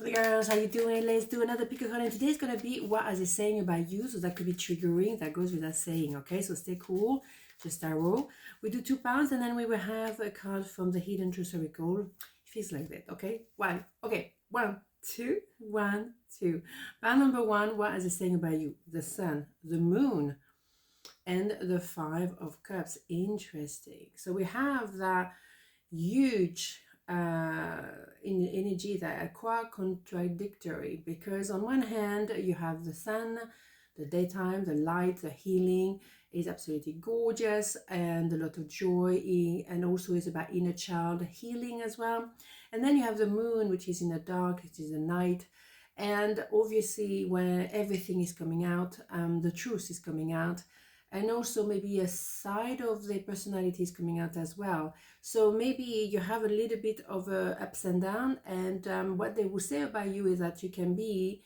Hey girls, how you doing? Let's do another pick a card, and today's gonna be what are they saying about you? So that could be triggering. That goes without saying. Okay, so stay cool. Just tarot. We do £2, and then we will have a card from the Hidden Truth Circle. It feels like that. Okay, one. Okay, 1, 2, 1, 2. Pile number 1. What are they saying about you? The Sun, the Moon, and the 5 of Cups. Interesting. So we have that huge in energy that are quite contradictory, because on one hand you have the sun, the daytime, the light, the healing is absolutely gorgeous and a lot of joy, and also is about inner child healing as well. And then you have the moon, which is in the dark, it is the night, and obviously when everything is coming out, the truth is coming out, and also maybe a side of the personality is coming out as well. So maybe you have a little bit of ups and down, and what they will say about you is that you can be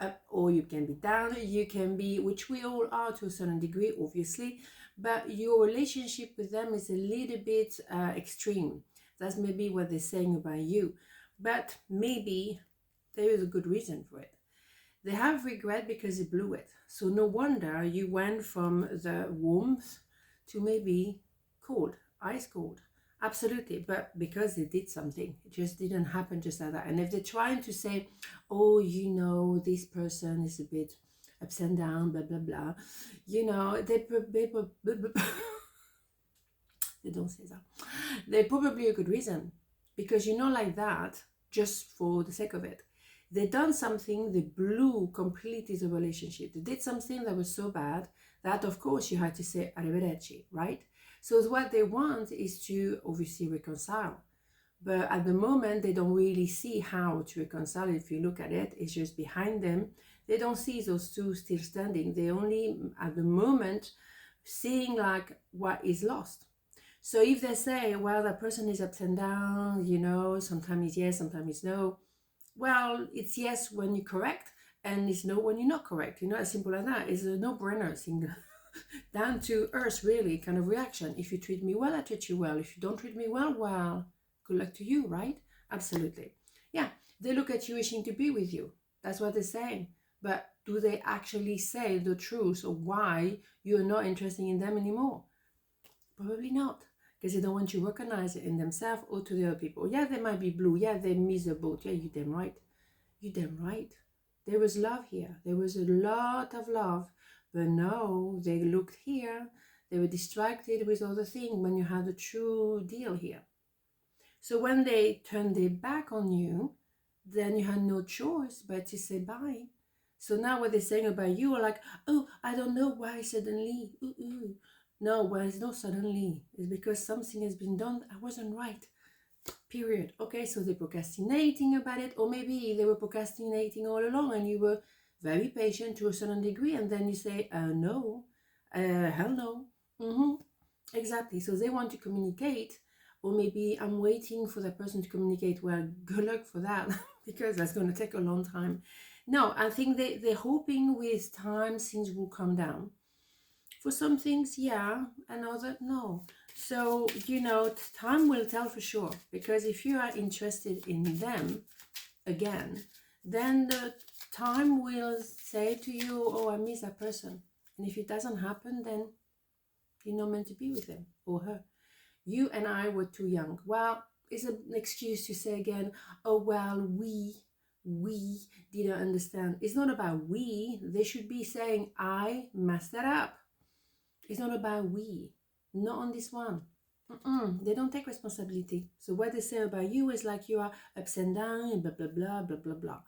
up or you can be down, you can be, which we all are to a certain degree, obviously, but your relationship with them is a little bit extreme. That's maybe what they're saying about you, but maybe there is a good reason for it. They have regret because they blew it. So no wonder you went from the warmth to maybe cold, ice cold. Absolutely, but because they did something, it just didn't happen just like that. And if they're trying to say, oh, you know, this person is a bit ups and down, blah, blah, blah, you know, they don't say that. They probably a good reason, because you know, like that, just for the sake of it. They done something, they blew completely the relationship. They did something that was so bad that, of course, you had to say arrivederci, right? So what they want is to obviously reconcile. But at the moment, they don't really see how to reconcile. If you look at it, it's just behind them. They don't see those two still standing. They only, at the moment, seeing like what is lost. So if they say, well, that person is up and down, you know, sometimes it's yes, sometimes it's no. Well, it's yes when you're correct, and it's no when you're not correct. You know, as simple as that. It's a no-brainer thing. Down to earth, really, kind of reaction. If you treat me well, I treat you well. If you don't treat me well, well, good luck to you, right? Absolutely. Yeah, they look at you wishing to be with you. That's what they're saying. But do they actually say the truth of why you're not interested in them anymore? Probably not, because they don't want you to recognize it in themselves or to the other people. Yeah, they might be blue. Yeah, they miss the boat. Yeah, you damn right. You damn right. There was love here. There was a lot of love. But no, they looked here. They were distracted with other things when you had a true deal here. So when they turned their back on you, then you had no choice but to say bye. So now what they're saying about you are like, oh, I don't know why suddenly. Ooh, ooh. No, well, it's not suddenly. It's because something has been done. I wasn't right. Period. Okay, so they're procrastinating about it, or maybe they were procrastinating all along and you were very patient to a certain degree, and then you say, no, hell no. Exactly. So they want to communicate, or maybe I'm waiting for that person to communicate. Well, good luck for that, because that's going to take a long time. No, I think they're hoping with time things will calm down. For some things, yeah, and other, no. So, you know, time will tell for sure. Because if you are interested in them again, then the time will say to you, oh, I miss that person. And if it doesn't happen, then you're not meant to be with him or her. You and I were too young. Well, it's an excuse to say again, oh, well, we didn't understand. It's not about we. They should be saying, I messed that up. It's not about we, not on this one. They don't take responsibility. So what they say about you is like you are ups and down, blah, blah, blah, blah, blah, blah.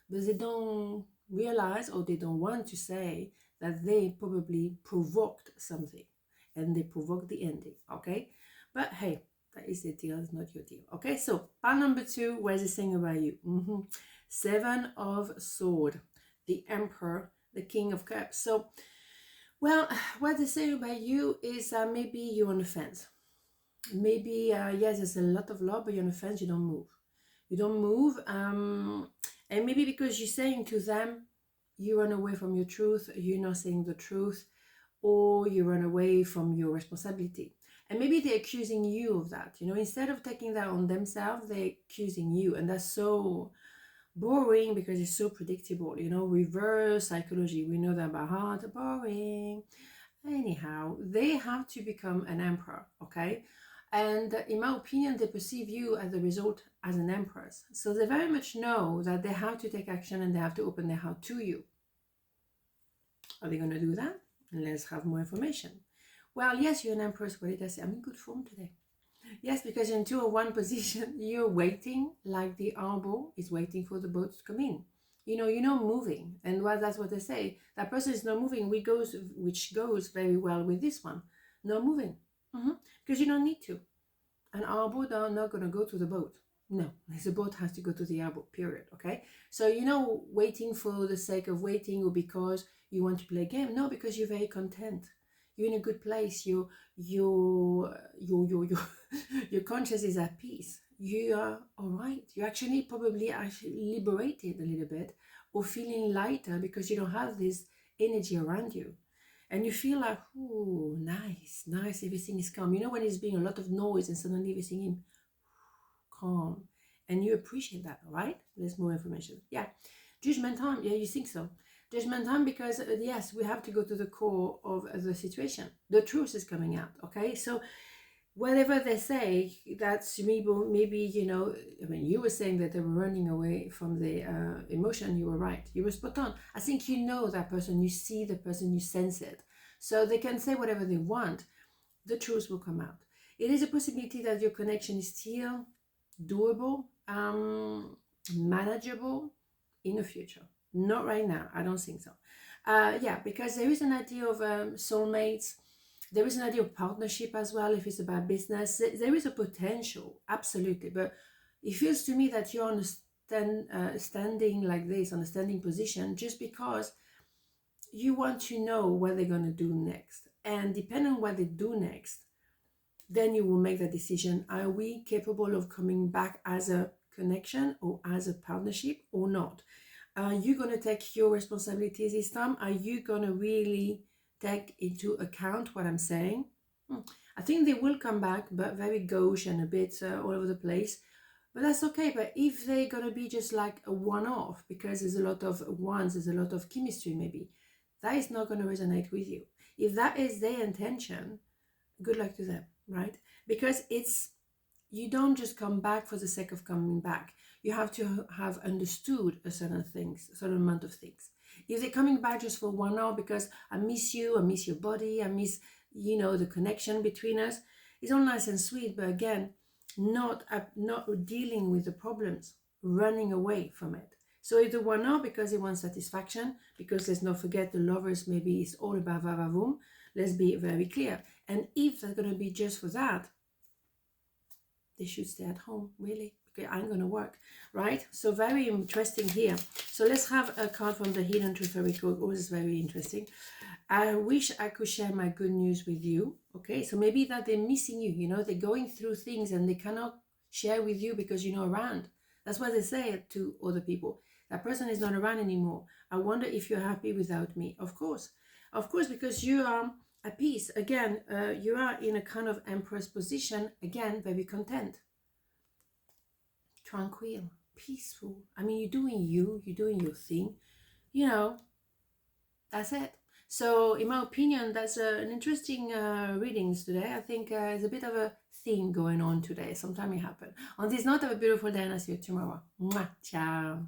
But they don't realize, or they don't want to say, that they probably provoked something. And they provoked the ending, okay? But hey, that is the deal, it's not your deal. Okay, so pile number 2, where's the saying about you? 7 of Swords, the Emperor, the King of Cups. So, well, what they say about you is maybe you're on the fence. Maybe, yes, there's a lot of love, but you're on the fence, you don't move. You don't move, and maybe because you're saying to them, you run away from your truth, you're not saying the truth, or you run away from your responsibility. And maybe they're accusing you of that, you know, instead of taking that on themselves, they're accusing you, and that's so Boring because it's so predictable, you know, reverse psychology. We know that by heart, boring. Anyhow, they have to become an emperor, okay? And in my opinion, they perceive you as a result as an empress. So they very much know that they have to take action and they have to open their heart to you. Are they going to do that? Let's have more information. Well, yes, you're an empress. What did I say? I'm in good form today. Yes, because in 201 position, you're waiting like the arbor is waiting for the boat to come in. You're not moving. And that's what they say. That person is not moving, which goes very well with this one. Not moving. Because you don't need to. An arbor are not going to go to the boat. No, the boat has to go to the arbor, period. Okay? So, waiting for the sake of waiting or because you want to play a game. No, because you're very content. You're in a good place. Your conscience is at peace. You are all right. You're actually liberated a little bit or feeling lighter because you don't have this energy around you. And you feel like, oh, nice, everything is calm. When there's being a lot of noise and suddenly everything is calm. And you appreciate that, all right? There's more information. Yeah. Judgment time. Yeah, you think so. Judgment time because, yes, we have to go to the core of the situation. The truth is coming out, okay? So whatever they say, that's maybe, you were saying that they were running away from the emotion. You were right. You were spot on. I think you know that person. You see the person. You sense it. So they can say whatever they want. The truth will come out. It is a possibility that your connection is still doable, manageable in the future. Not right now. I don't think so. Yeah, because there is an idea of soulmates. There is an idea of partnership as well. If it's about business, there is a potential, absolutely. But it feels to me that you're on a standing like this, on a standing position, just because you want to know what they're going to do next. And depending on what they do next, then you will make the decision. Are we capable of coming back as a connection or as a partnership or not? Are you going to take your responsibilities this time? Are you going to really take into account what I'm saying? I think they will come back, but very gauche and a bit all over the place. But that's okay. But if they're going to be just like a one-off, because there's a lot of ones, there's a lot of chemistry maybe, that is not going to resonate with you. If that is their intention, good luck to them, right? Because you don't just come back for the sake of coming back. You have to have understood a certain amount of things. If they're coming back just for 1 hour because I miss you, I miss your body, I miss, the connection between us, it's all nice and sweet, but again, not dealing with the problems, running away from it. So if the 1 hour because they want satisfaction, because let's not forget the lovers, maybe it's all about vavavoom, let's be very clear. And if they're going to be just for that, they should stay at home, really, because I'm going to work, right? So very interesting here. So let's have a card from the Hidden Truth Oracle. Always very interesting. I wish I could share my good news with you, okay? So maybe that they're missing you, they're going through things and they cannot share with you because you're not around. That's what they say to other people. That person is not around anymore. I wonder if you're happy without me. Of course, because you are at peace. Again, you are in a kind of empress position. Again, very content, tranquil, peaceful. I mean, you're doing your thing. That's it. So, in my opinion, that's an interesting readings today. I think there's a bit of a theme going on today. Sometime it happens. On this note, have a beautiful day and I'll see you tomorrow. Mwah. Ciao.